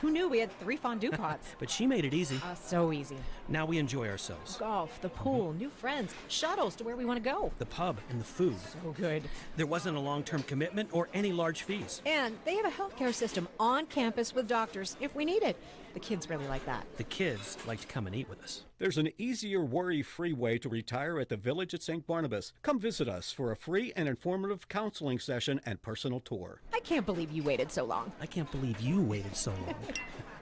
Who knew we had 3 fondue pots? But she made it easy. So easy. Now we enjoy ourselves. Golf, the pool, new friends, shuttles to where we want to go. The pub and the food. So good. There wasn't a long-term commitment or any large fees. And they have a healthcare system on campus with doctors if we need it. The kids really like that. The kids like to come and eat with us. There's an easier, worry-free way to retire at the Village at St. Barnabas. Come visit us for a free and informative counseling session and personal tour. I can't believe you waited so long. I can't believe you waited so long.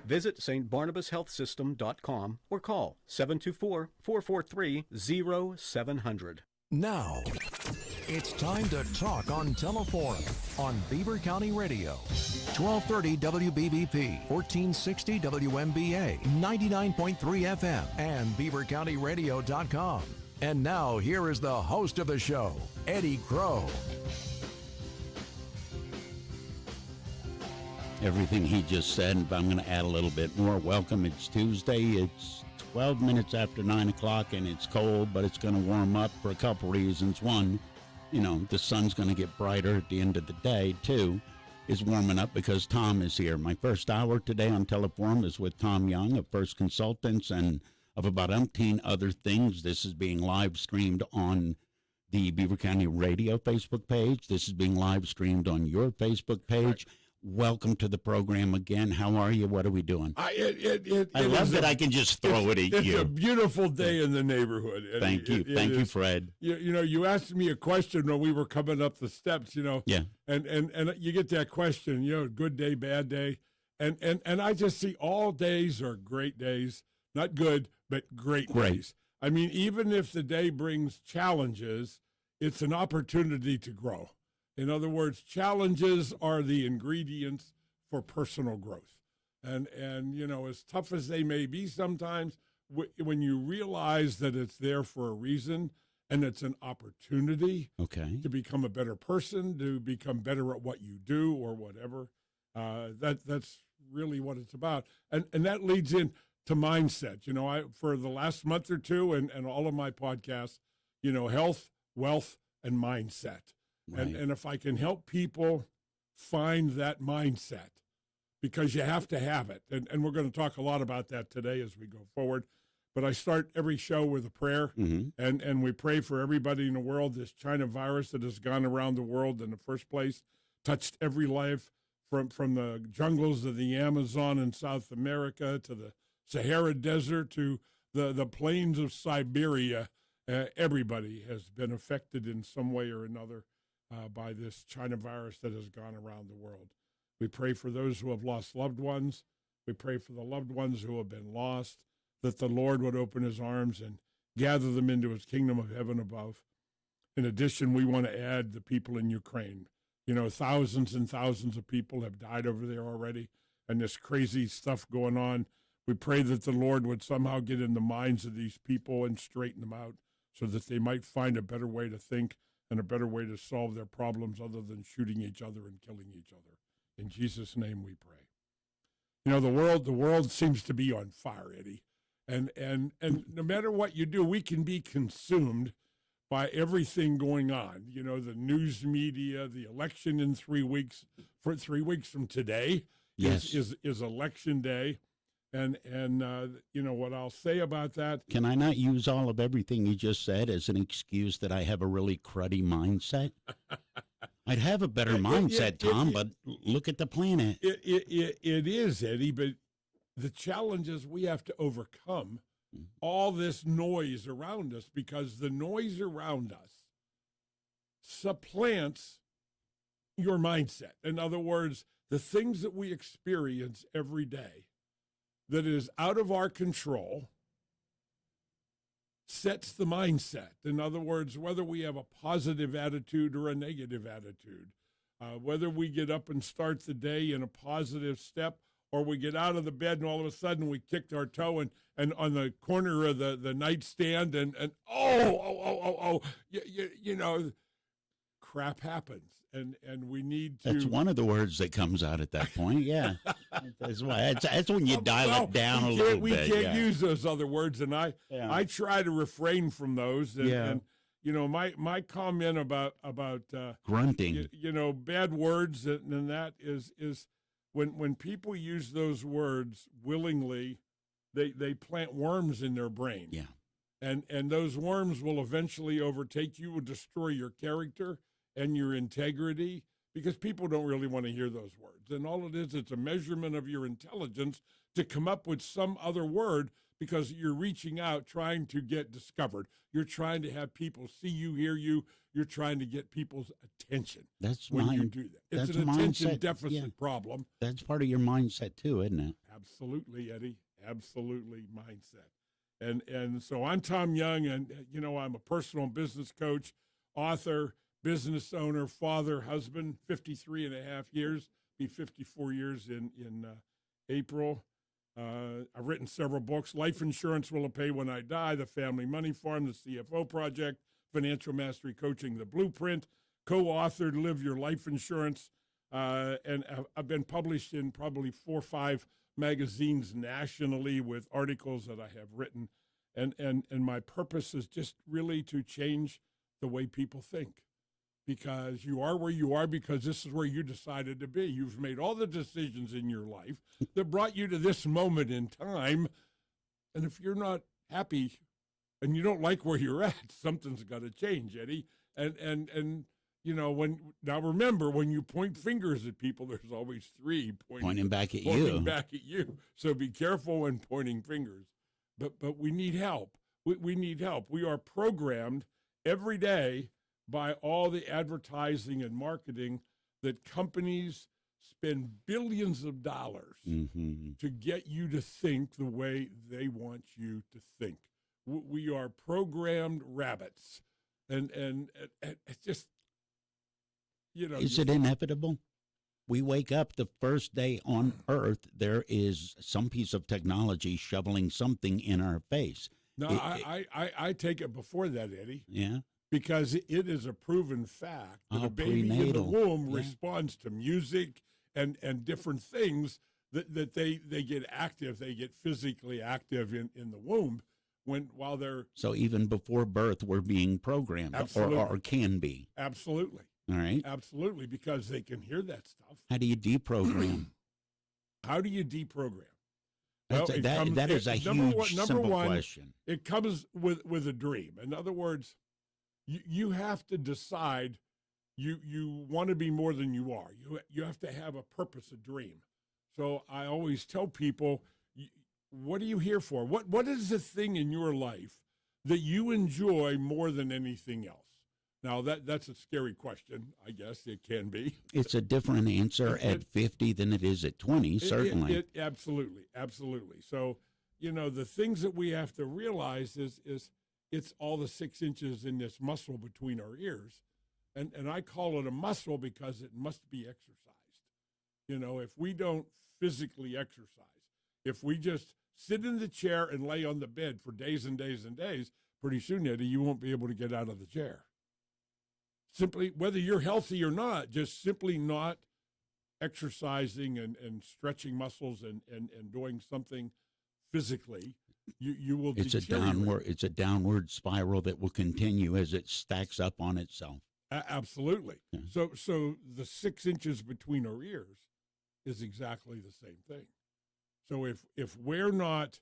Visit stbarnabashealthsystem.com or call 724-443-0700. Now, it's time to talk on Teleforum on Beaver County Radio. 1230 WBVP, 1460 WMBA, 99.3 FM, and beavercountyradio.com. And now, here is the host of the show, Eddy Crow. Everything he just said, but I'm going to add a little bit more. Welcome. It's Tuesday. It's 12 minutes after 9 o'clock, and it's cold, but it's going to warm up for a couple reasons. One, the sun's going to get brighter at the end of the day. Two, is warming up because Tom is here. My first hour today on Teleforum is with Tom Young of First Consultants and of about umpteen other things. This is being live streamed on the Beaver County Radio Facebook page. This is being live streamed on your Facebook page. Right. Welcome to the program again. How are you? What are we doing? I love that I can just throw it at you. It's a beautiful day in the neighborhood. Thank you. Thank you, Fred. You asked me a question when we were coming up the steps, Yeah. And you get that question, good day, bad day. And I just see all days are great days. Not good, but great days. I mean, even if the day brings challenges, it's an opportunity to grow. In other words, challenges are the ingredients for personal growth. And as tough as they may be sometimes, when you realize that it's there for a reason and it's an opportunity to become a better person, to become better at what you do or whatever, that's really what it's about. And that leads into mindset. For the last month or two and all of my podcasts, health, wealth, and mindset. Right. And if I can help people find that mindset, because you have to have it, and we're going to talk a lot about that today as we go forward, but I start every show with a prayer, and we pray for everybody in the world. This China virus that has gone around the world in the first place, touched every life from the jungles of the Amazon in South America to the Sahara Desert to the plains of Siberia. Everybody has been affected in some way or another by this China virus that has gone around the world. We pray for those who have lost loved ones. We pray for the loved ones who have been lost, that the Lord would open his arms and gather them into his kingdom of heaven above. In addition, we want to add the people in Ukraine. Thousands and thousands of people have died over there already, and this crazy stuff going on. We pray that the Lord would somehow get in the minds of these people and straighten them out so that they might find a better way to think and a better way to solve their problems other than shooting each other and killing each other. In Jesus' name we pray. The world seems to be on fire, Eddie. And no matter what you do, we can be consumed by everything going on. The news media, the election in 3 weeks, for 3 weeks from today is election day. And what I'll say about that. Can I not use all of everything you just said as an excuse that I have a really cruddy mindset? I'd have a better mindset, Tom, but look at the planet. It is, Eddie, but the challenges we have to overcome all this noise around us, because the noise around us supplants your mindset. In other words, the things that we experience every day that is out of our control sets the mindset. In other words, whether we have a positive attitude or a negative attitude, whether we get up and start the day in a positive step, or we get out of the bed and all of a sudden we kicked our toe and on the corner of the nightstand and crap happens, and we need to. That's one of the words that comes out at that point. Yeah, that's why. That's when you dial it down a little bit. We can't use those other words, and I try to refrain from those. And my comment about grunting, bad words, and that is when people use those words willingly, they plant worms in their brain. Yeah. And those worms will eventually overtake you, will destroy your character and your integrity, because people don't really want to hear those words. And all it is, it's a measurement of your intelligence to come up with some other word, because you're reaching out trying to get discovered. You're trying to have people see you, hear you. You're trying to get people's attention. That's when you do that. It's that's an attention mindset, deficit problem. That's part of your mindset too, isn't it? Absolutely, Eddie. Absolutely mindset. And so I'm Tom Young, and, I'm a personal business coach, author, business owner, father, husband, 53 and a half years, be 54 years in April. I've written several books: Life Insurance Will It Pay When I Die, The Family Money Farm, The CFO Project, Financial Mastery Coaching, The Blueprint, co-authored Live Your Life Insurance, and I've been published in probably 4 or 5 magazines nationally with articles that I have written. And my purpose is just really to change the way people think, because you are where you are because this is where you decided to be. You've made all the decisions in your life that brought you to this moment in time. And if you're not happy and you don't like where you're at, something's got to change, Eddie. And now remember, when you point fingers at people, there's always 3 Pointing back at pointing you. back at you. So be careful when pointing fingers. But we need help. We need help. We are programmed every day by all the advertising and marketing that companies spend billions of dollars to get you to think the way they want you to think. We are programmed rabbits. And it's just, Is it inevitable? We wake up the first day on Earth, there is some piece of technology shoveling something in our face. No, I take it before that, Eddie. Yeah. Because it is a proven fact that a baby in the prenatal. womb responds to music and different things that they get active. They get physically active in the womb while they're. So even before birth, we're being programmed, or can be. Absolutely. All right. Absolutely, because they can hear that stuff. How do you deprogram? How do you deprogram? That is a huge, simple question. It comes with a dream. In other words, you have to decide you want to be more than you are. You have to have a purpose, a dream. So I always tell people, what are you here for? What is the thing in your life that you enjoy more than anything else? Now, that's a scary question, I guess. It can be. It's a different answer at 50 than it is at 20, certainly. Absolutely, absolutely. So, the things that we have to realize is it's all the 6 inches in this muscle between our ears. And I call it a muscle because it must be exercised. If we don't physically exercise, if we just sit in the chair and lay on the bed for days and days and days, pretty soon, Eddie, you won't be able to get out of the chair. Simply, whether you're healthy or not, just simply not exercising and stretching muscles and doing something physically, you will deteriorate. It's a downward spiral that will continue as it stacks up on itself. Absolutely. Yeah. So the 6 inches between our ears is exactly the same thing. So if we're not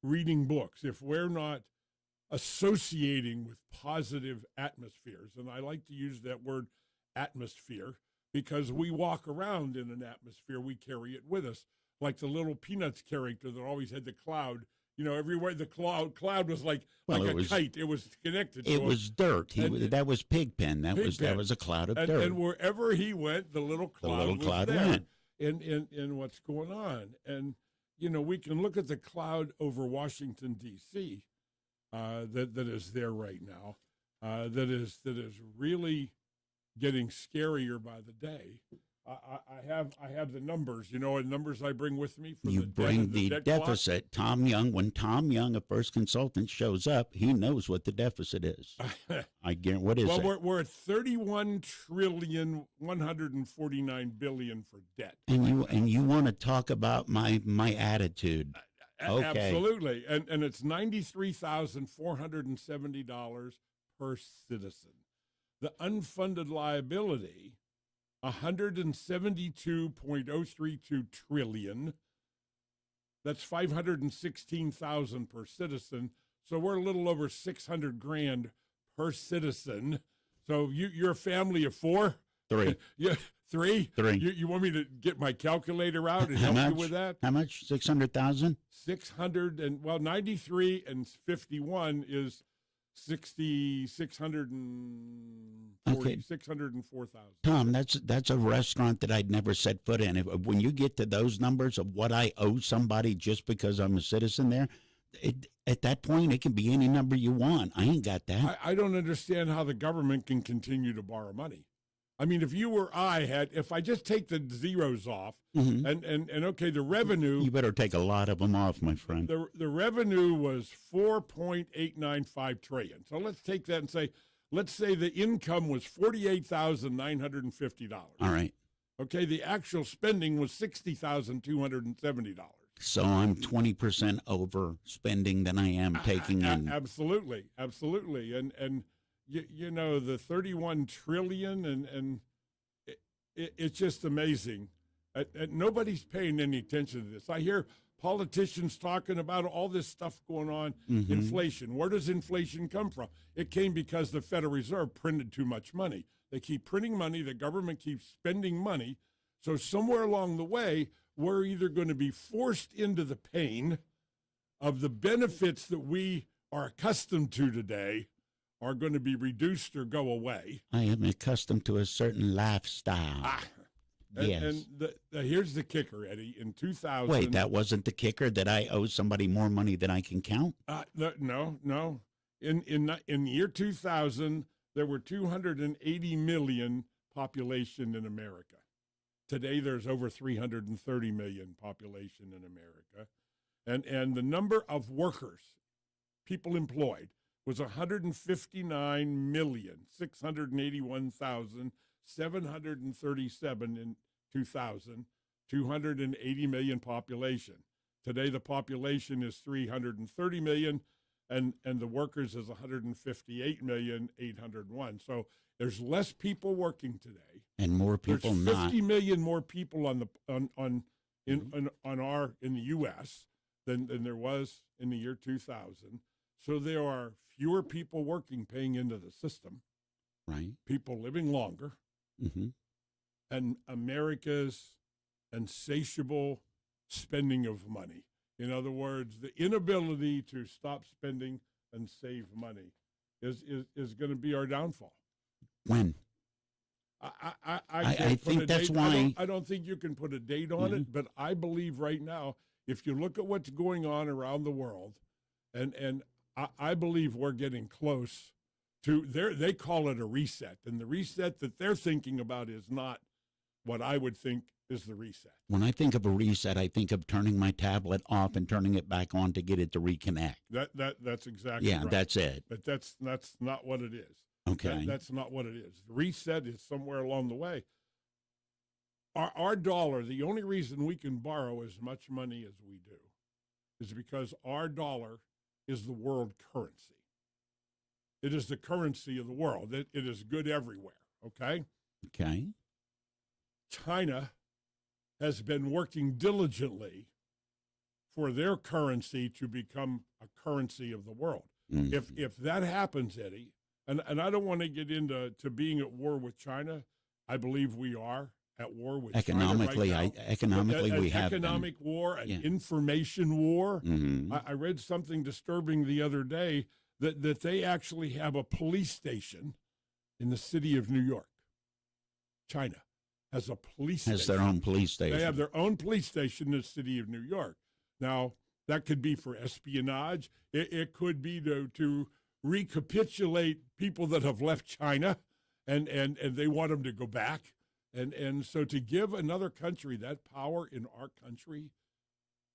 reading books, if we're not associating with positive atmospheres, and I like to use that word atmosphere because we walk around in an atmosphere, we carry it with us, like the little Peanuts character that always had the cloud. Everywhere the cloud was like a kite. It was connected to it. Was dirt. That was Pigpen. That was a cloud of dirt. And wherever he went, the little cloud was there. Went. And what's going on. And, we can look at the cloud over Washington, D.C., that is there right now, that is really getting scarier by the day. I have the numbers, and numbers I bring with me. You bring the deficit. Tom Young, when Tom Young, a First Consultant, shows up, he knows what the deficit is. I guarantee. What is it? Well, we're at $31,149 billion for debt. And you want to talk about my attitude? Okay. Absolutely, and it's $93,470 per citizen. The unfunded liability 172.032 trillion. That's 516,000 per citizen. So we're a little over 600 grand per citizen. So you're a family of four? Three. Yeah, three? Three. You want me to get my calculator out and How help much? you with that? How much? 600,000? 93 and 51 is 640, 604,000. Tom, that's a restaurant that I'd never set foot in. When you get to those numbers of what I owe somebody just because I'm a citizen there, at that point, it can be any number you want. I ain't got that. I don't understand how the government can continue to borrow money. I mean, if you or I if I just take the zeros off, and okay, the revenue. You better take a lot of them off, my friend. The revenue was 4.895 trillion. So let's take that and let's say the income was $48,950. All right. Okay, the actual spending was $60,270. So I'm 20% over spending than I am taking in. Absolutely, and you know the 31 trillion, and it's just amazing. Nobody's paying any attention to this. I hear politicians talking about all this stuff going on. Inflation. Where does inflation come from? It came because the Federal Reserve printed too much money. They keep printing money. The government keeps spending money. So somewhere along the way, we're either going to be forced into the pain of the benefits that we are accustomed to today are going to be reduced or go away. I am accustomed to a certain lifestyle. Yes. And here's the kicker, Eddie. In 2000. Wait, that wasn't the kicker, that I owe somebody more money than I can count? No. In the year 2000, there were 280 million population in America. Today, there's over 330 million population in America. And the number of workers, people employed, was 159,681,737 in 2000, 280 million population. Today, the population is 330 million, and the workers is 158,801. So there's less people working today, and more people there's not. 50 million more people in the U.S. than there was in the year 2000. So there are fewer people working, paying into the system. Right. People living longer. And America's insatiable spending of money. In other words, the inability to stop spending and save money is going to be our downfall. When? I think that's why. I don't think you can put a date on it, but I believe right now, if you look at what's going on around the world, and I believe we're getting close to they call it a reset, and the reset that they're thinking about is not what I would think is the reset. When I think of a reset, I think of turning my tablet off and turning it back on to get it to reconnect. That's exactly right. Yeah, that's it. But that's not what it is. Okay. That's not what it is. The reset is somewhere along the way. Our dollar, the only reason we can borrow as much money as we do is because our dollar is the world currency. It is the currency of the world. It is good everywhere, okay? Okay. China has been working diligently for their currency to become a currency of the world. If that happens, Eddie, and I don't want to get into being at war with China. I believe we are at war with economically, China right now. Economically, we have economic war, an information war. I read something disturbing the other day that they actually have a police station in the city of New York. China has a police station. Has their own police station. They have their own police station in the city of New York. Now, that could be for espionage. It could be to recapitulate people that have left China and they want them to go back. And so to give another country that power in our country,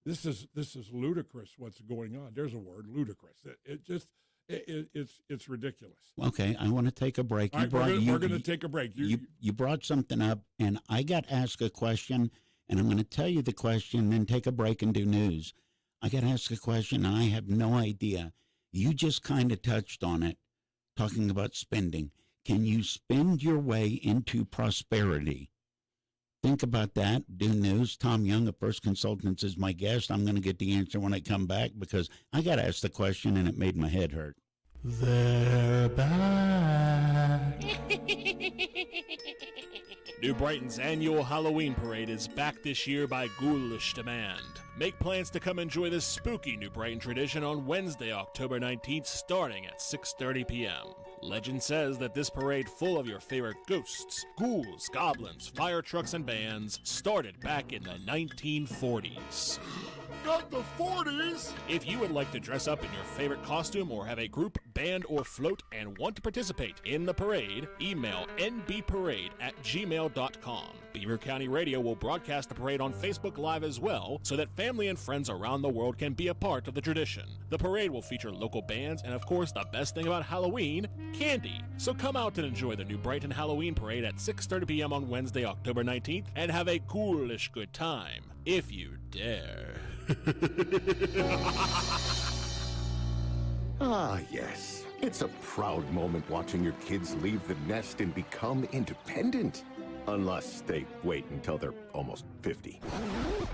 this is ludicrous what's going on. There's a word, ludicrous. It's ridiculous. Okay, I want to take a break. All right, we're going to take a break. You brought something up, and I got asked a question, and I'm going to tell you the question, then take a break and do news. I got asked a question, and I have no idea. You just kind of touched on it, talking about spending. Can you spend your way into prosperity? think about that. Do news. Tom Young of First Consultants is my guest. I'm going to get the answer when I come back because I got asked the question and it made my head hurt. They're back. New Brighton's annual Halloween parade is back this year by ghoulish demand. Make plans to come enjoy this spooky New Brighton tradition on Wednesday, October 19th, starting at 6:30 p.m. Legend says that this parade full of your favorite ghosts, ghouls, goblins, fire trucks, and bands started back in the 1940s. Not the 40s! If you would like to dress up in your favorite costume or have a group, band, or float and want to participate in the parade, email nbparade@gmail.com. Beaver County Radio will broadcast the parade on Facebook Live as well, so that family and friends around the world can be a part of the tradition. The parade will feature local bands and, of course, the best thing about Halloween, candy. So come out and enjoy the New Brighton Halloween Parade at 6:30 p.m. on Wednesday, October 19th, and have a ghoulish good time, if you dare. Ah, yes. It's a proud moment watching your kids leave the nest and become independent. Unless they wait until they're almost 50.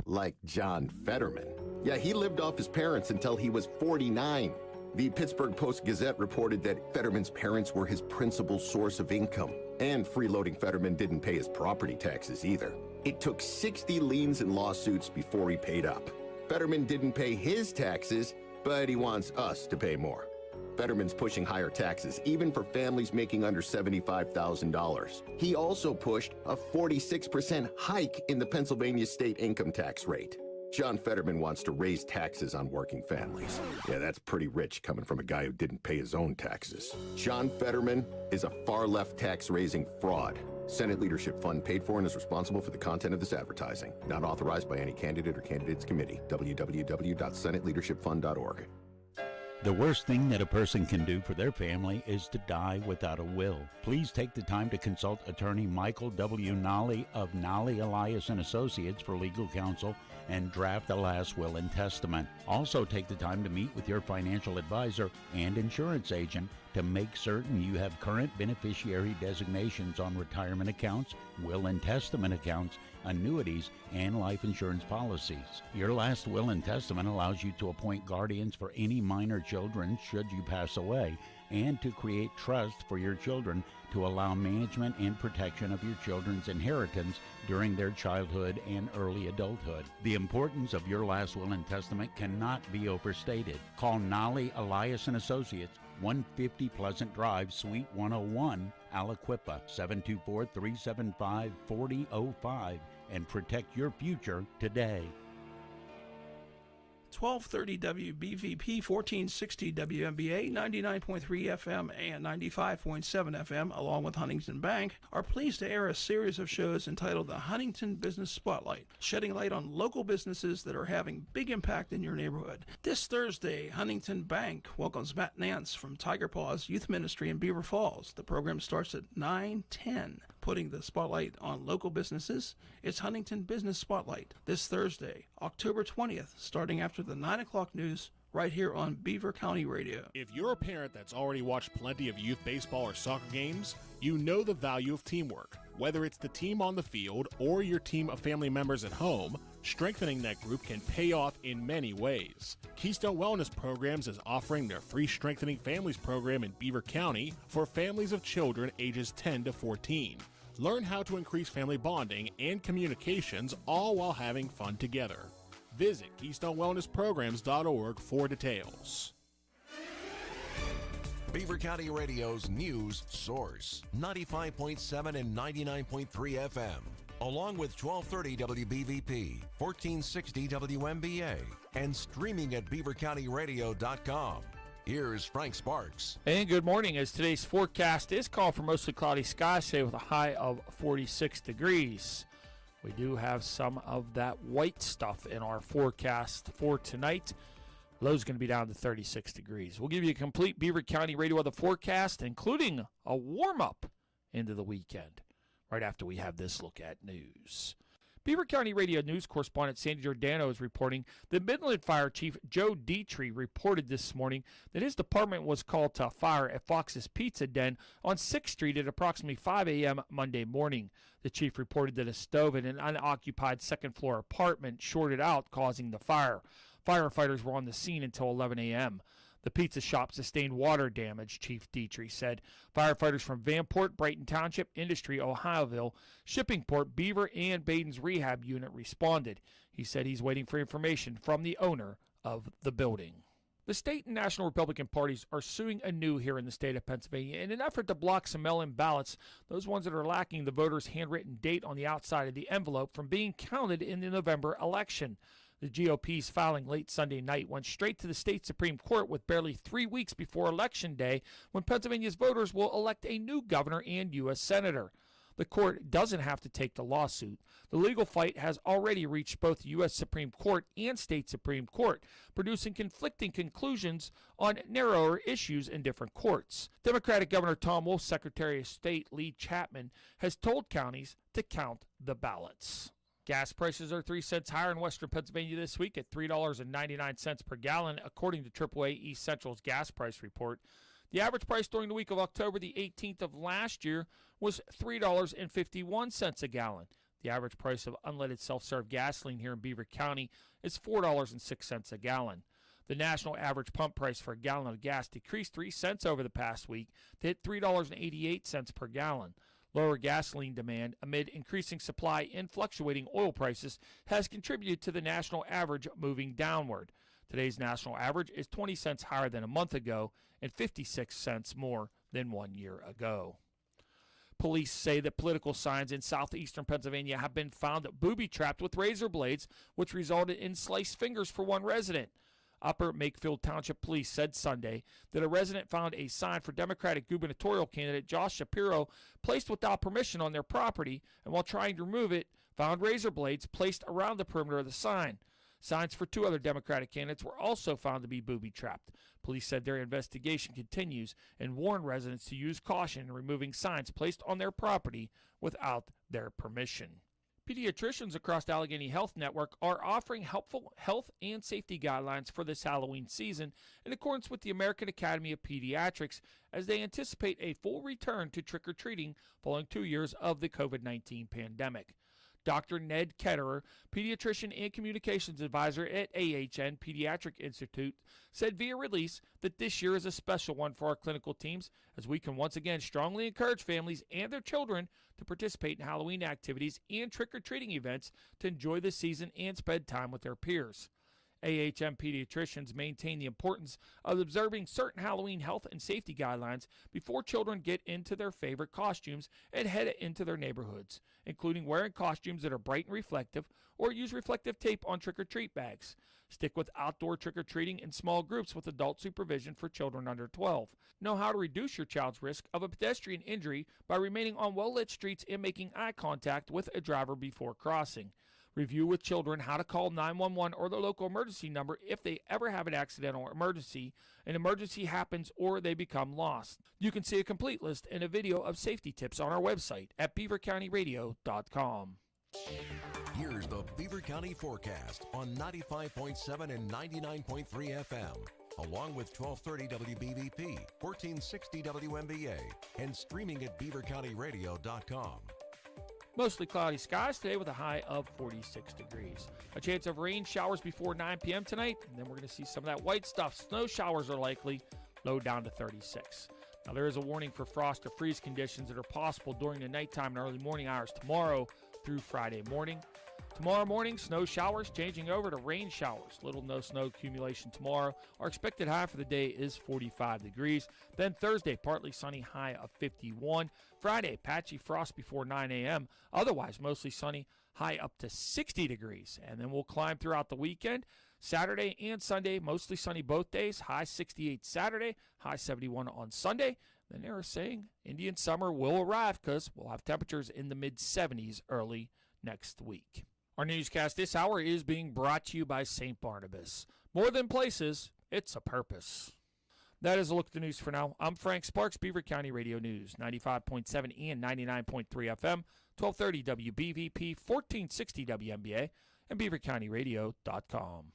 Like John Fetterman. Yeah, he lived off his parents until he was 49. The Pittsburgh Post-Gazette reported that Fetterman's parents were his principal source of income. And freeloading Fetterman didn't pay his property taxes either. It took 60 liens and lawsuits before he paid up. Fetterman didn't pay his taxes, but he wants us to pay more. Fetterman's pushing higher taxes, even for families making under $75,000. He also pushed a 46% hike in the Pennsylvania state income tax rate. John Fetterman wants to raise taxes on working families. Yeah, that's pretty rich coming from a guy who didn't pay his own taxes. John Fetterman is a far-left tax-raising fraud. Senate Leadership Fund paid for and is responsible for the content of this advertising. Not authorized by any candidate or candidates committee. www.senateleadershipfund.org. The worst thing that a person can do for their family is to die without a will. Please take the time to consult attorney Michael W. Nolly of Nolly, Elias & Associates for legal counsel and draft a last will and testament. Also take the time to meet with your financial advisor and insurance agent to make certain you have current beneficiary designations on retirement accounts, will and testament accounts, annuities, and life insurance policies. Your last will and testament allows you to appoint guardians for any minor children should you pass away, and to create trust for your children to allow management and protection of your children's inheritance during their childhood and early adulthood. The importance of your last will and testament cannot be overstated. Call Nolly, Elias & Associates, 150 Pleasant Drive, Suite 101, Aliquippa, 724-375-4005, and protect your future today. 1230 WBVP, 1460 WMBA, 99.3 FM and 95.7 FM, along with Huntington Bank, are pleased to air a series of shows entitled the Huntington Business Spotlight, shedding light on local businesses that are having big impact in your neighborhood. This Thursday, Huntington Bank welcomes Matt Nance from Tiger Paws Youth Ministry in Beaver Falls. The program starts at 9:10. Putting the spotlight on local businesses, it's Huntington Business Spotlight this Thursday, October 20th, starting after the 9 o'clock news, right here on Beaver County Radio. If you're a parent that's already watched plenty of youth baseball or soccer games, you know the value of teamwork. Whether it's the team on the field or your team of family members at home, strengthening that group can pay off in many ways. Keystone Wellness Programs is offering their free Strengthening Families program in Beaver County for families of children ages 10 to 14. Learn how to increase family bonding and communications, all while having fun together. Visit KeystoneWellnessPrograms.org for details. Beaver County Radio's news source, 95.7 and 99.3 FM, along with 1230 WBVP, 1460 WMBA, and streaming at beavercountyradio.com. Here's Frank Sparks. And good morning. As today's forecast is called for mostly cloudy skies today with a high of 46 degrees. We do have some of that white stuff in our forecast for tonight. Low's going to be down to 36 degrees. We'll give you a complete Beaver County radio weather forecast, including a warm-up into the weekend, right after we have this look at news. Beaver County Radio News correspondent Sandy Giordano is reporting that Midland Fire Chief Joe Dietrich reported this morning that his department was called to a fire at Fox's Pizza Den on 6th Street at approximately 5 a.m. Monday morning. The chief reported that a stove in an unoccupied second-floor apartment shorted out, causing the fire. Firefighters were on the scene until 11 a.m. The pizza shop sustained water damage, Chief Dietrich said. Firefighters from Vanport, Brighton Township, Industry, Ohioville, Shippingport, Beaver, and Baden's Rehab Unit responded. He said he's waiting for information from the owner of the building. The state and national Republican parties are suing anew here in the state of Pennsylvania in an effort to block some mail-in ballots, those ones that are lacking the voter's handwritten date on the outside of the envelope, from being counted in the November election. The GOP's filing late Sunday night went straight to the state Supreme Court with barely 3 weeks before Election Day, when Pennsylvania's voters will elect a new governor and U.S. senator. The court doesn't have to take the lawsuit. The legal fight has already reached both the U.S. Supreme Court and state Supreme Court, producing conflicting conclusions on narrower issues in different courts. Democratic Governor Tom Wolf's Secretary of State Lee Chapman has told counties to count the ballots. Gas prices are 3 cents higher in western Pennsylvania this week at $3.99 per gallon, according to AAA East Central's gas price report. The average price during the week of October the 18th of last year was $3.51 a gallon. The average price of unleaded self-serve gasoline here in Beaver County is $4.06 a gallon. The national average pump price for a gallon of gas decreased 3 cents over the past week to hit $3.88 per gallon. Lower gasoline demand amid increasing supply and fluctuating oil prices has contributed to the national average moving downward. Today's national average is 20 cents higher than a month ago and 56 cents more than 1 year ago. Police say that political signs in southeastern Pennsylvania have been found booby-trapped with razor blades, which resulted in sliced fingers for one resident. Upper Makefield Township Police said Sunday that a resident found a sign for Democratic gubernatorial candidate Josh Shapiro placed without permission on their property, and while trying to remove it, found razor blades placed around the perimeter of the sign. Signs for 2 other Democratic candidates were also found to be booby-trapped. Police said their investigation continues and warned residents to use caution in removing signs placed on their property without their permission. Pediatricians across the Allegheny Health Network are offering helpful health and safety guidelines for this Halloween season in accordance with the American Academy of Pediatrics, as they anticipate a full return to trick-or-treating following 2 years of the COVID-19 pandemic. Dr. Ned Ketterer, pediatrician and communications advisor at AHN Pediatric Institute, said via release that this year is a special one for our clinical teams, as we can once again strongly encourage families and their children to participate in Halloween activities and trick-or-treating events to enjoy the season and spend time with their peers. AHM pediatricians maintain the importance of observing certain Halloween health and safety guidelines before children get into their favorite costumes and head into their neighborhoods, including wearing costumes that are bright and reflective, or use reflective tape on trick-or-treat bags. Stick with outdoor trick-or-treating in small groups with adult supervision for children under 12. Know how to reduce your child's risk of a pedestrian injury by remaining on well-lit streets and making eye contact with a driver before crossing. Review with children how to call 911 or the local emergency number if they ever have an accidental emergency, an emergency happens, or they become lost. You can see a complete list and a video of safety tips on our website at beavercountyradio.com. Here's the Beaver County forecast on 95.7 and 99.3 FM, along with 1230 WBVP, 1460 WMBA, and streaming at beavercountyradio.com. Mostly cloudy skies today with a high of 46 degrees. A chance of rain showers before 9 p.m. tonight, and then we're going to see some of that white stuff. Snow showers are likely, low down to 36. Now, there is a warning for frost or freeze conditions that are possible during the nighttime and early morning hours tomorrow through Friday morning. Tomorrow morning, snow showers changing over to rain showers. Little no snow accumulation tomorrow. Our expected high for the day is 45 degrees. Then Thursday, partly sunny, high of 51. Friday, patchy frost before 9 a.m. Otherwise, mostly sunny, high up to 60 degrees. And then we'll climb throughout the weekend. Saturday and Sunday, mostly sunny both days. High 68 Saturday, high 71 on Sunday. Then they're saying Indian summer will arrive because we'll have temperatures in the mid-70s early next week. Our newscast this hour is being brought to you by St. Barnabas. More than places, it's a purpose. That is a look at the news for now. I'm Frank Sparks, Beaver County Radio News, 95.7 and 99.3 FM, 1230 WBVP, 1460 WNBA, and BeaverCountyRadio.com.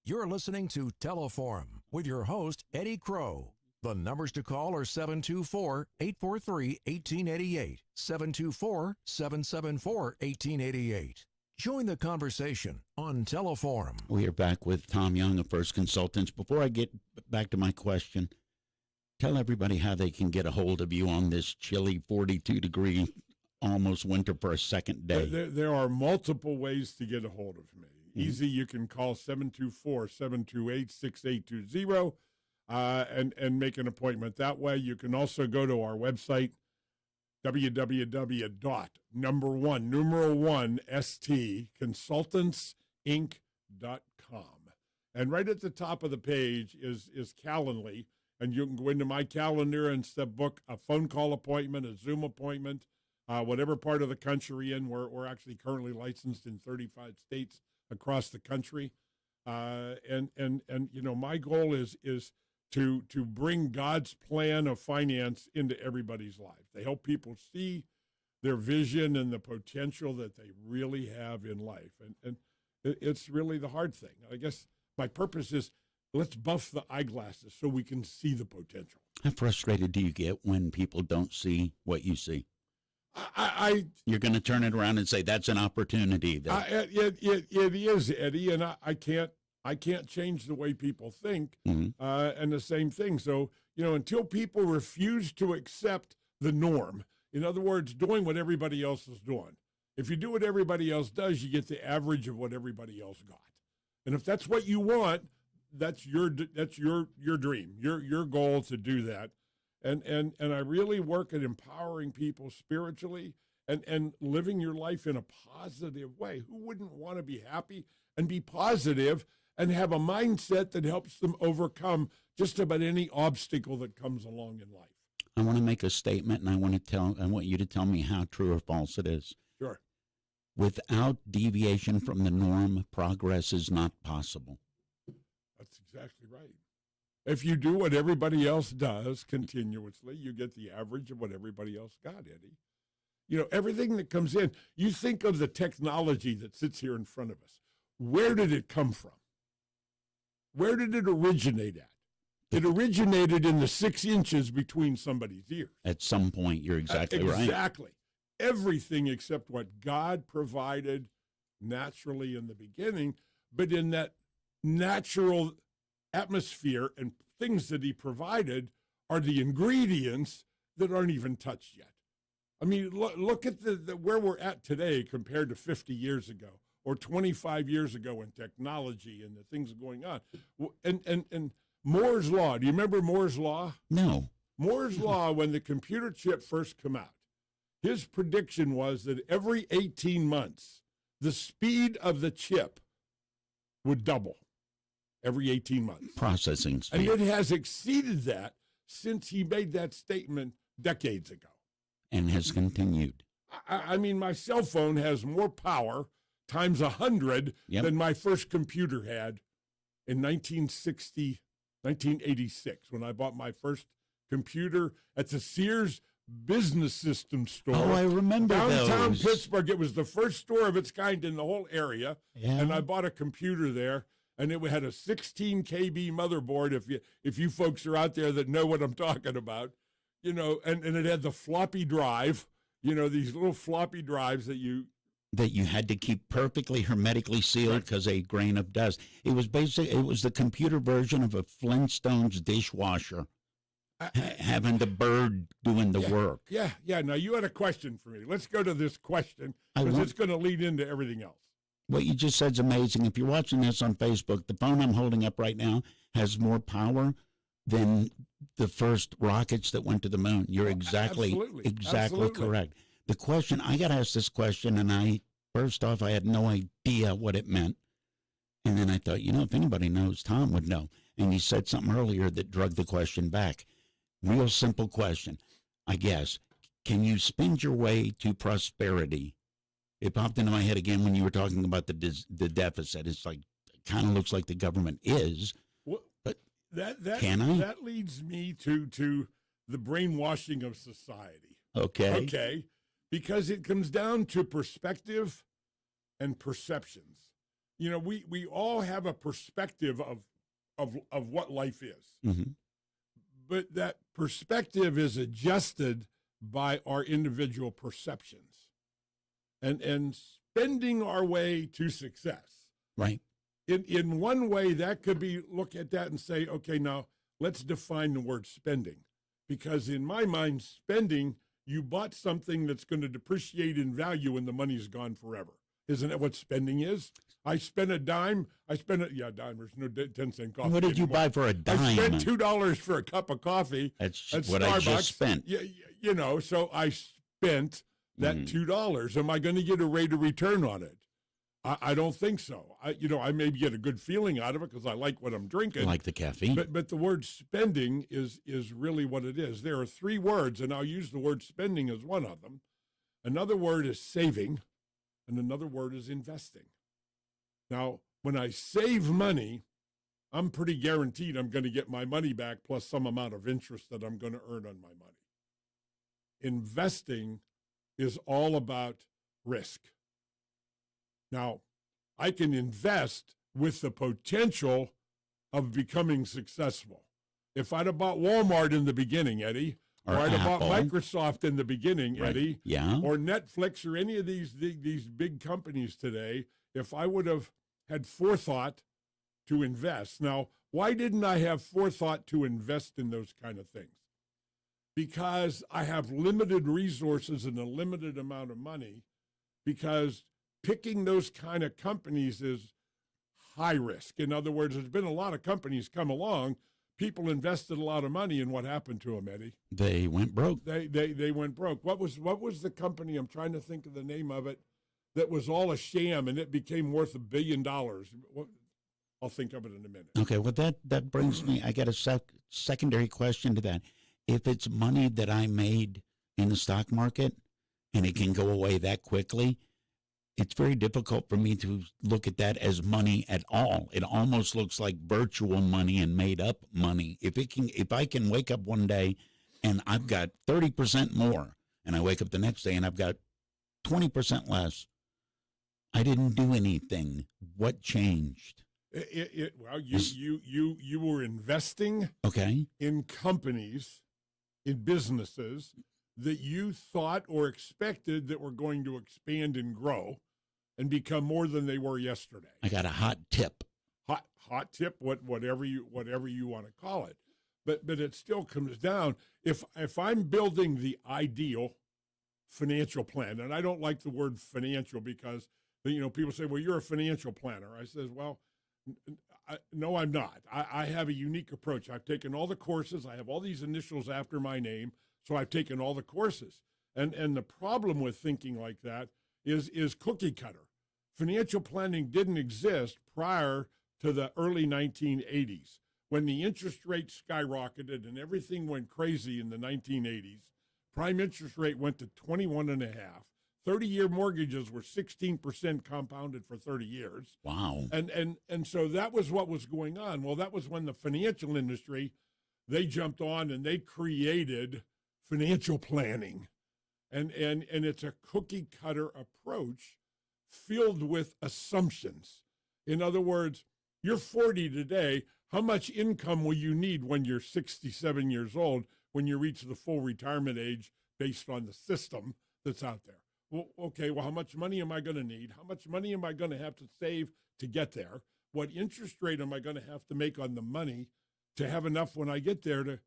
You're listening to Teleforum with your host, Eddy Crow. The numbers to call are 724-843-1888, 724-774-1888. Join the conversation on Teleforum. We are back with Tom Young of First Consultants. Before I get back to my question, tell everybody how they can get a hold of you on this chilly 42-degree, almost winter for a second day. There are multiple ways to get a hold of me. Easy, you can call 724-728-6820 and make an appointment that way. You can also go to our website, www.stconsultantsinc.com. And right at the top of the page is Calendly, and you can go into my calendar and book a phone call appointment, a Zoom appointment, whatever part of the country in. We're actually currently licensed in 35 states across the country. And you know, my goal is to bring God's plan of finance into everybody's life. To help people see their vision and the potential that they really have in life. And it's really the hard thing. I guess my purpose is, let's buff the eyeglasses so we can see the potential. How frustrated do you get when people don't see what you see? You're going to turn it around and say that's an opportunity. It is, Eddie, and I can't change the way people think, and the same thing. So, you know, until people refuse to accept the norm, in other words, doing what everybody else is doing. If you do what everybody else does, you get the average of what everybody else got. And if that's what you want, that's your dream, your goal to do that. And I really work at empowering people spiritually and living your life in a positive way. Who wouldn't want to be happy and be positive and have a mindset that helps them overcome just about any obstacle that comes along in life? I want to make a statement, and I want you to tell me how true or false it is. Sure. Without deviation from the norm, progress is not possible. That's exactly right. If you do what everybody else does continuously, you get the average of what everybody else got, Eddie. You know, everything that comes in, you think of the technology that sits here in front of us. Where did it come from? Where did it originate at? It originated in the 6 inches between somebody's ears. At some point, you're exactly right. Exactly. Everything except what God provided naturally in the beginning, but in that natural atmosphere and things that he provided are the ingredients that aren't even touched yet. I mean, look at where we're at today compared to 50 years ago or 25 years ago in technology and the things going on. And Moore's Law, do you remember Moore's Law? No. Moore's Law, when the computer chip first came out, his prediction was that every 18 months, the speed of the chip would double. Every 18 months. Processing speed. And it has exceeded that since he made that statement decades ago. And has continued. I mean, my cell phone has more power times 100 than my first computer had in 1986, when I bought my first computer at the Sears Business System store. Oh, I remember downtown those. Pittsburgh. It was the first store of its kind in the whole area. Yeah. And I bought a computer there. And it had a 16 KB motherboard, if you folks are out there that know what I'm talking about, you know, and it had the floppy drive, you know, these little floppy drives that you had to keep perfectly hermetically sealed because a grain of dust. It was the computer version of a Flintstones dishwasher, having the bird doing the work. Yeah. Now, you had a question for me. Let's go to this question because it's going to lead into everything else. What you just said is amazing. If you're watching this on Facebook, the phone I'm holding up right now has more power than the first rockets that went to the moon. You're exactly correct. The question, I got asked this question, and first off, I had no idea what it meant. And then I thought, you know, if anybody knows, Tom would know. And he said something earlier that drug the question back. Real simple question, I guess. Can you spend your way to prosperity? It popped into my head again when you were talking about the deficit. It's like, it kind of looks like the government is, but can I? That leads me to the brainwashing of society. Okay. Okay. because it comes down to perspective and perceptions. You know, we all have a perspective of what life is. Mm-hmm. But that perspective is adjusted by our individual perceptions and spending our way to success. Right. In one way, that could be look at that and say, okay, now let's define the word spending. Because in my mind, spending, you bought something that's going to depreciate in value when the money's gone forever. Isn't that what spending is? I spent a dime. Dime. There's no 10-cent coffee. What did you anymore. buy for a dime? I spent $2 for a cup of coffee. That's at what Starbucks. I just spent. You know, so I spent that $2. Am I going to get a rate of return on it? I don't think so. I maybe get a good feeling out of it because I like what I'm drinking. I like the caffeine. But the word spending is really what it is. There are three words, and I'll use the word spending as one of them. Another word is saving, and another word is investing. Now, when I save money, I'm pretty guaranteed I'm going to get my money back plus some amount of interest that I'm going to earn on my money. Investing is all about risk. Now, I can invest with the potential of becoming successful. If I'd have bought Walmart in the beginning, Eddie, or I'd have bought Microsoft in the beginning, Eddie, or Netflix or any of these big companies today, if I would have had forethought to invest. Now, why didn't I have forethought to invest in those kind of things? Because I have limited resources and a limited amount of money, because picking those kind of companies is high risk. In other words, there's been a lot of companies come along, people invested a lot of money, and what happened to them, Eddie? They went broke. They went broke. What was the company, I'm trying to think of the name of it, that was all a sham and it became worth $1 billion? I'll think of it in a minute. Okay, well, that brings me, I got a secondary question to that. If it's money that I made in the stock market and it can go away that quickly, it's very difficult for me to look at that as money at all. It almost looks like virtual money and made up money. If I can wake up one day and I've got 30% more, and I wake up the next day and I've got 20% less, I didn't do anything. What changed? Well, you were investing in companies, in businesses that you thought or expected that were going to expand and grow and become more than they were yesterday. I got a hot tip. Hot tip, whatever you want to call it. But it still comes down, if I'm building the ideal financial plan, and I don't like the word financial because, people say, well, you're a financial planner. I says, well, no, I'm not. I have a unique approach. I've taken all the courses. I have all these initials after my name, so I've taken all the courses. And the problem with thinking like that is cookie cutter. Financial planning didn't exist prior to the early 1980s, when the interest rate skyrocketed and everything went crazy in the 1980s. Prime interest rate went to 21.5. 30-year mortgages were 16% compounded for 30 years. Wow. And so that was what was going on. Well, that was when the financial industry, they jumped on and they created financial planning. And it's a cookie cutter approach filled with assumptions. In other words, you're 40 today. How much income will you need when you're 67 years old, when you reach the full retirement age based on the system that's out there? Well, okay, well, how much money am I going to need? How much money am I going to have to save to get there? What interest rate am I going to have to make on the money to have enough when I get there to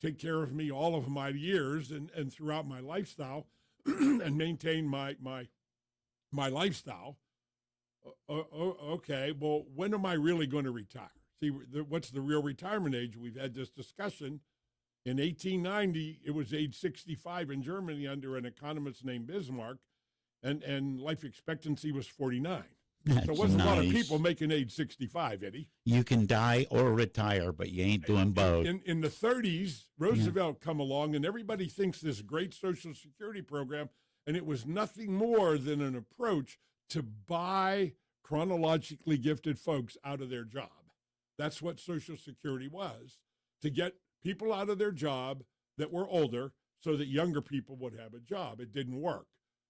take care of me all of my years and throughout my lifestyle and maintain my lifestyle? Okay, well, when am I really going to retire? See, what's the real retirement age? We've had this discussion. In 1890, it was age 65 in Germany under an economist named Bismarck, and life expectancy was 49. That's so it wasn't nice. a lot of people making age 65, Eddie. You can die or retire, but you ain't doing both. In the 30s, Roosevelt come along, and everybody thinks this great Social Security program, and it was nothing more than an approach to buy chronologically gifted folks out of their job. That's what Social Security was, to get people out of their job that were older so that younger people would have a job. It didn't work.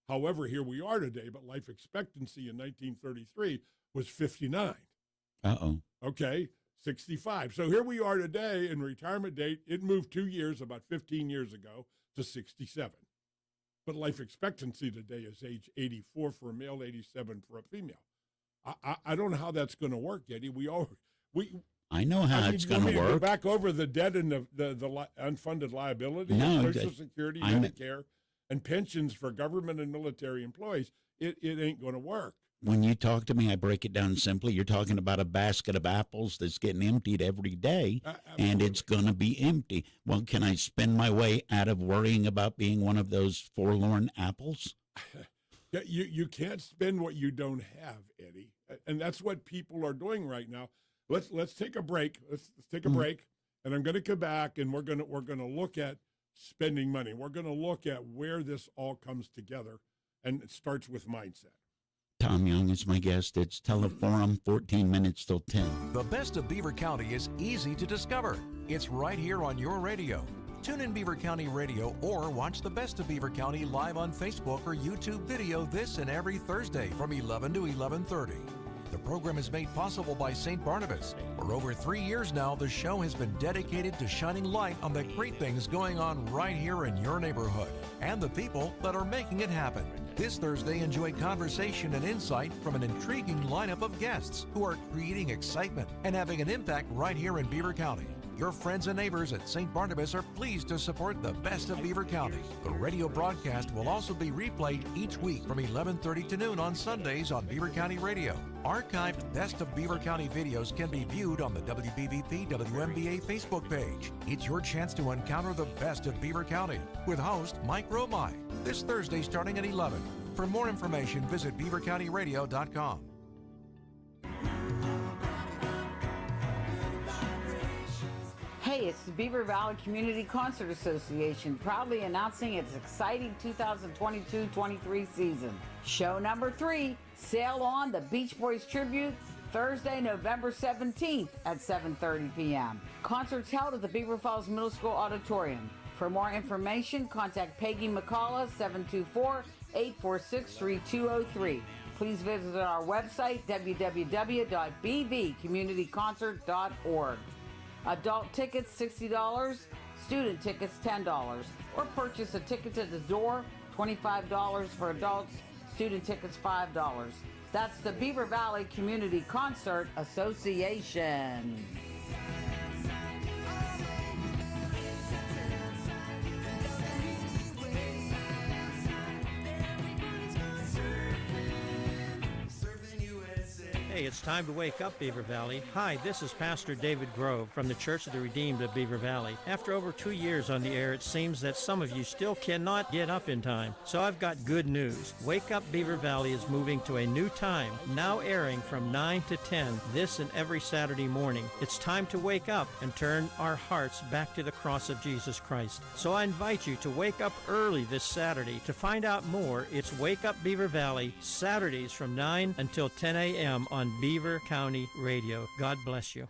However, here we are today, but life expectancy in 1933 was 59. Uh-oh. Okay, 65. So here we are today, and retirement date, it moved 2 years, about 15 years ago, to 67. But life expectancy today is age 84 for a male, 87 for a female. I don't know how that's going to work, Eddie. I know how it's going to work. Go back over the debt and the unfunded liability, Social Security, Medicare, and pensions for government and military employees. It ain't going to work. When you talk to me, I break it down simply. You're talking about a basket of apples that's getting emptied every day, and it's going to be empty. Well, can I spend my way out of worrying about being one of those forlorn apples? You can't spend what you don't have, Eddie, and that's what people are doing right now. Let's take a break. Let's take a break, and I'm going to come back, and we're going to look at spending money. We're going to look at where this all comes together, and it starts with mindset. Tom Young is my guest. It's Teleforum, 14 minutes till 10. The best of Beaver County is easy to discover. It's right here on your radio. Tune in Beaver County Radio or watch the best of Beaver County live on Facebook or YouTube video this and every Thursday from 11 to 11:30. The program is made possible by St. Barnabas. For over 3 years now, the show has been dedicated to shining light on the great things going on right here in your neighborhood and the people that are making it happen. This Thursday, enjoy conversation and insight from an intriguing lineup of guests who are creating excitement and having an impact right here in Beaver County. Your friends and neighbors at St. Barnabas are pleased to support the best of Beaver County. The radio broadcast will also be replayed each week from 11:30 to noon on Sundays on Beaver County Radio. Archived Best of Beaver County videos can be viewed on the WBVP WMBA Facebook page. It's your chance to encounter the best of Beaver County with host Mike Romai this Thursday starting at 11. For more information, visit beavercountyradio.com. Hey, it's the Beaver Valley Community Concert Association proudly announcing its exciting 2022-23 season. Show number 3, Sail On, the Beach Boys Tribute, Thursday, November 17th at 7:30 p.m. Concerts held at the Beaver Falls Middle School Auditorium. For more information, contact Peggy McCullough, 724-846-3203. Please visit our website, www.bvcommunityconcert.org. Adult tickets, $60. Student tickets, $10. Or purchase a ticket at the door, $25 for adults. Student tickets, $5. That's the Beaver Valley Community Concert Association. Hey, it's time to wake up, Beaver Valley. Hi, this is Pastor David Grove from the Church of the Redeemed of Beaver Valley. After over 2 years on the air, it seems that some of you still cannot get up in time. So I've got good news. Wake Up Beaver Valley is moving to a new time, now airing from 9 to 10 this and every Saturday morning. It's time to wake up and turn our hearts back to the cross of Jesus Christ. So I invite you to wake up early this Saturday. To find out more, it's Wake Up Beaver Valley, Saturdays from 9 until 10 a.m. on Beaver County Radio. God bless you.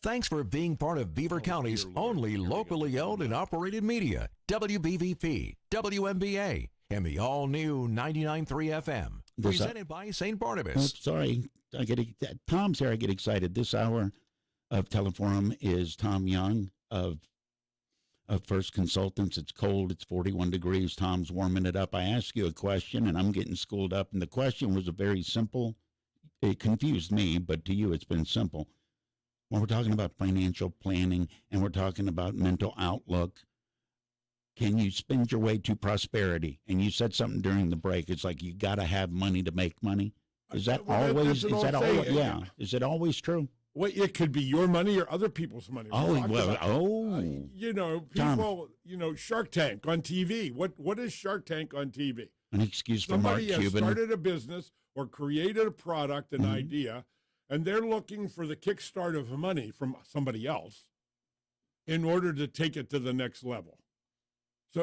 Thanks for being part of Beaver County's only locally owned and operated media, WBVP, WMBA, and the all-new 99.3 FM, presented by St. Barnabas. Sorry, Tom's here. I get excited. This hour of Teleforum is Tom Young of First Consultants. It's cold. It's 41 degrees. Tom's warming it up. I asked you a question, and I'm getting schooled up. And the question was a very simple. It confused me, but to you it's been simple. When we're talking about financial planning and we're talking about mental outlook, can you spend your way to prosperity? And you said something during the break. It's like you got to have money to make money. Is that always? Is that always? Yeah. Is it always true? Well, it could be your money or other people's money. You know, people. Tom. Shark Tank on TV. What is Shark Tank on TV? An excuse for Mark Cuban. Somebody has started a business or created a product, an idea, and they're looking for the kickstart of money from somebody else in order to take it to the next level.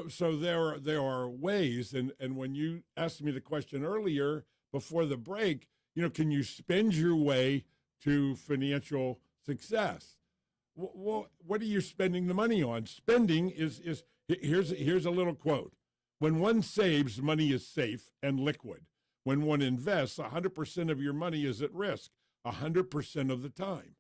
So there are ways, and when you asked me the question earlier before the break, can you spend your way to financial success? Well, what are you spending the money on? Spending is here's a little quote. When one saves, money is safe and liquid. When one invests, 100% of your money is at risk, 100% of the time.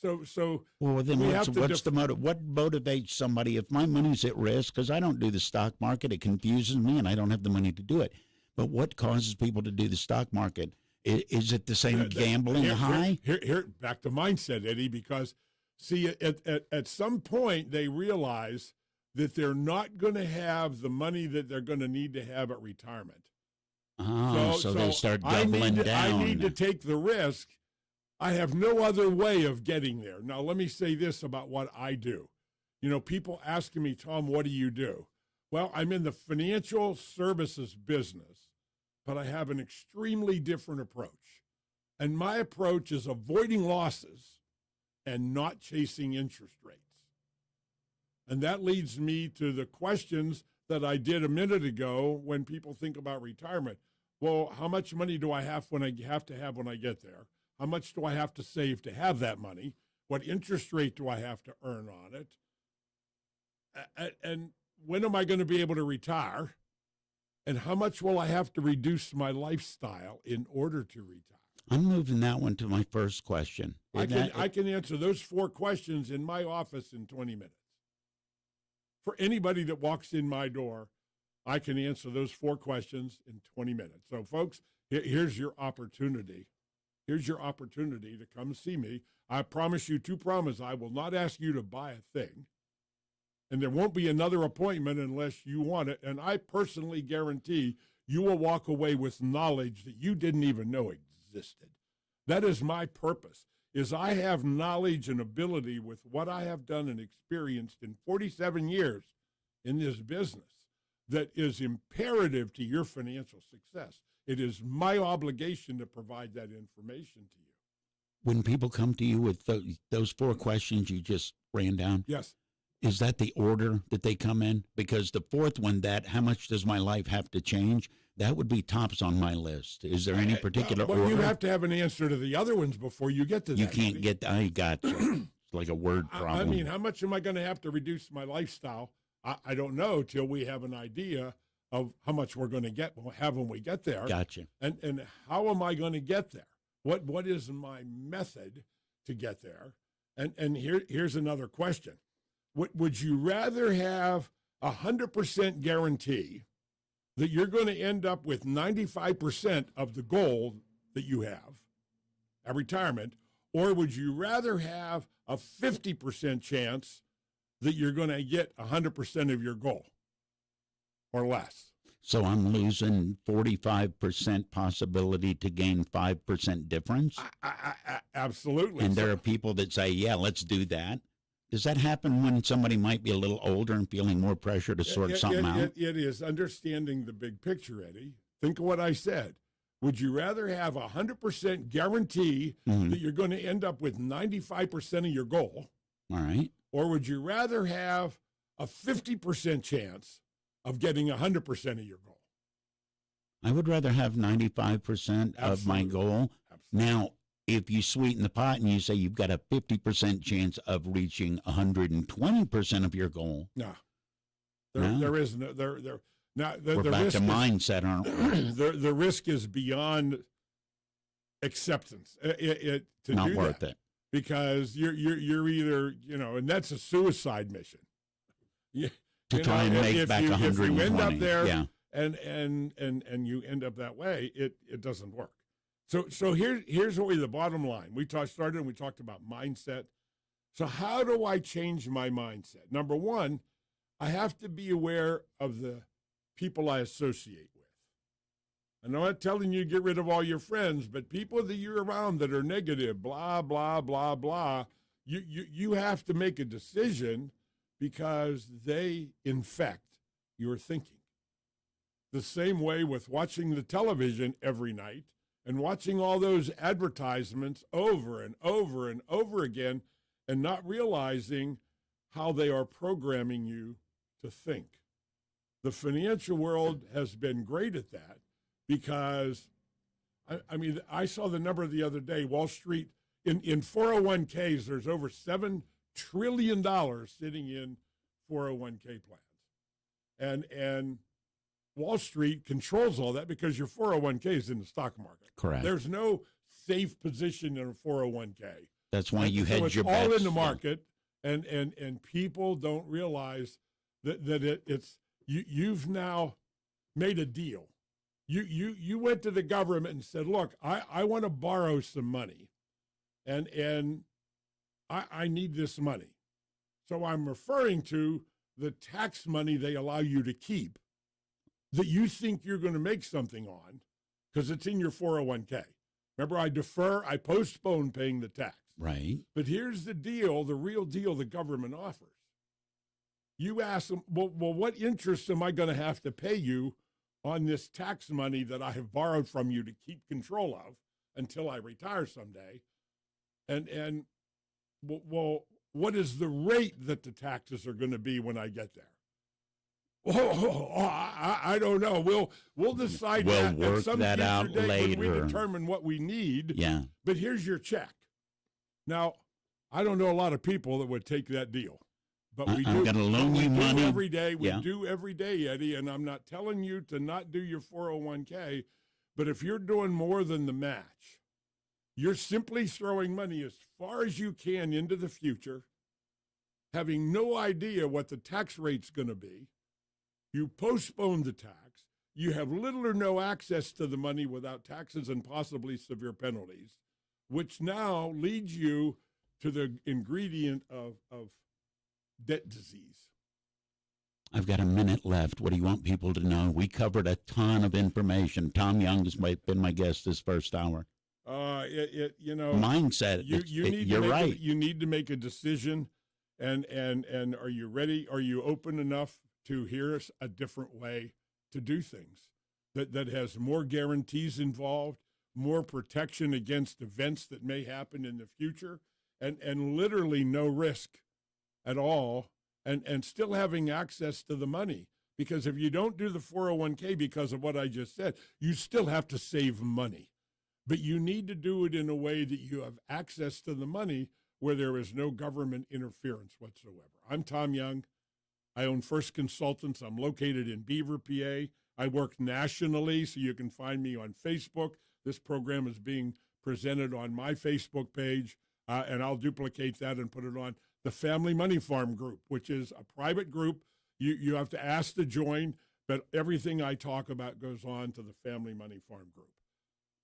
Well, then what's the motive? What motivates somebody if my money's at risk? Because I don't do the stock market. It confuses me, and I don't have the money to do it. But what causes people to do the stock market? Is it the same gambling high? Here, back to mindset, Eddie, because, see, at some point they realize that they're not going to have the money that they're going to need to have at retirement. So they start doubling down. I need to take the risk. I have no other way of getting there. Now, let me say this about what I do. You know, people asking me, Tom, what do you do? Well, I'm in the financial services business, but I have an extremely different approach. And my approach is avoiding losses and not chasing interest rates. And that leads me to the questions that I did a minute ago when people think about retirement. Well, how much money do I have when I get there? How much do I have to save to have that money? What interest rate do I have to earn on it? And when am I going to be able to retire? And how much will I have to reduce my lifestyle in order to retire? I'm moving that one to my first question. I can answer those 4 questions in my office in 20 minutes. For anybody that walks in my door, I can answer those 4 questions in 20 minutes. So, folks, here's your opportunity. Here's your opportunity to come see me. I promise you 2 promises. I will not ask you to buy a thing, and there won't be another appointment unless you want it. And I personally guarantee you will walk away with knowledge that you didn't even know existed. That is my purpose, is I have knowledge and ability with what I have done and experienced in 47 years in this business that is imperative to your financial success. It is my obligation to provide that information to you. When people come to you with those 4 questions you just ran down, yes, is that the order that they come in? Because the 4th one, how much does my life have to change? That would be tops on my list. Is there any particular order? You have to have an answer to the other ones before you get to that. You can't get, I got you. It's like a word problem. I mean, how much am I going to have to reduce my lifestyle? I don't know till we have an idea of how much we're going to have when we get there. Gotcha. And how am I going to get there? What is my method to get there? And here's another question. Would you rather have 100% guarantee that you're going to end up with 95% of the goal that you have at retirement, or would you rather have a 50% chance that you're going to get 100% of your goal or less? So I'm losing 45% possibility to gain 5% difference? Absolutely. And there are people that say, yeah, let's do that. Does that happen when somebody might be a little older and feeling more pressure to sort something out? It is understanding the big picture, Eddie. Think of what I said. Would you rather have 100% guarantee that you're going to end up with 95% of your goal? All right. Or would you rather have a 50% chance of getting 100% of your goal? I would rather have 95% of my goal. Absolutely. Now, if you sweeten the pot and you say you've got a 50% chance of reaching 120% of your goal. No. There is no, now, we're back to mindset, aren't we? The risk is beyond acceptance. Not worth it. Because you're either, and that's a suicide mission. To try and make back 120. If you end up there and you end up that way, it doesn't work. So here's what the bottom line. We started and we talked about mindset. So how do I change my mindset? Number one, I have to be aware of the people I associate with. And I'm not telling you to get rid of all your friends, but people that you're around that are negative, blah, blah, blah, blah, you have to make a decision because they infect your thinking. The same way with watching the television every night and watching all those advertisements over and over and over again and not realizing how they are programming you to think. The financial world has been great at that because, I saw the number the other day, Wall Street, in 401ks, there's over $7 trillion sitting in 401k plans. And Wall Street controls all that because your 401k is in the stock market. Correct. There's no safe position in a 401k. That's why you hedge your bets. It's all in the yeah. market, and people don't realize that it's you've now made a deal. You went to the government and said, look, I want to borrow some money, and I need this money. So I'm referring to the tax money they allow you to keep that you think you're going to make something on because it's in your 401k. Remember, I postpone paying the tax. Right. But here's the deal, the real deal the government offers. You ask them, well, what interest am I going to have to pay you on this tax money that I have borrowed from you to keep control of until I retire someday? And what is the rate that the taxes are going to be when I get there? I don't know. We'll decide we'll that work at some that future out date later. when we determine what we need. Yeah. But here's your check. Now, I don't know a lot of people that would take that deal, but we do. I'm going to loan you money every day. We yeah. do every day, Eddie. And I'm not telling you to not do your 401k, but if you're doing more than the match, you're simply throwing money as far as you can into the future, having no idea what the tax rate's going to be. You postpone the tax. You have little or no access to the money without taxes and possibly severe penalties, which now leads you to the ingredient of debt disease. I've got a minute left. What do you want people to know? We covered a ton of information. Tom Young has been my guest this first hour. Mindset. You're right. You need to make a decision, and are you ready? Are you open enough to hear a different way to do things that has more guarantees involved, more protection against events that may happen in the future, and literally no risk at all, and still having access to the money? Because if you don't do the 401k because of what I just said, you still have to save money. But you need to do it in a way that you have access to the money where there is no government interference whatsoever. I'm Tom Young. I own First Consultants. I'm located in Beaver, PA. I work nationally, so you can find me on Facebook. This program is being presented on my Facebook page, and I'll duplicate that and put it on the Family Money Farm group, which is a private group. You have to ask to join, but everything I talk about goes on to the Family Money Farm group.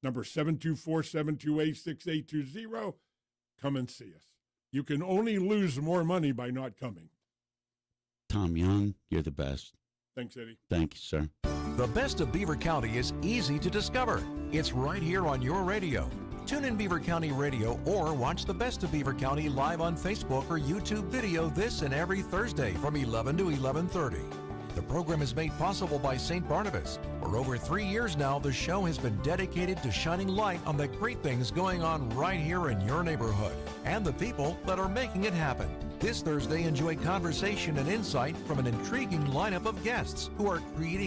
Number 724-728-6820. Come and see us. You can only lose more money by not coming. Tom Young, you're the best. Thanks, Eddie. Thank you, sir. The best of Beaver County is easy to discover. It's right here on your radio. Tune in Beaver County Radio or watch the Best of Beaver County live on Facebook or YouTube video this and every Thursday from 11 to 11:30. The program is made possible by St. Barnabas. For over 3 years now, the show has been dedicated to shining light on the great things going on right here in your neighborhood and the people that are making it happen. This Thursday, enjoy conversation and insight from an intriguing lineup of guests who are creating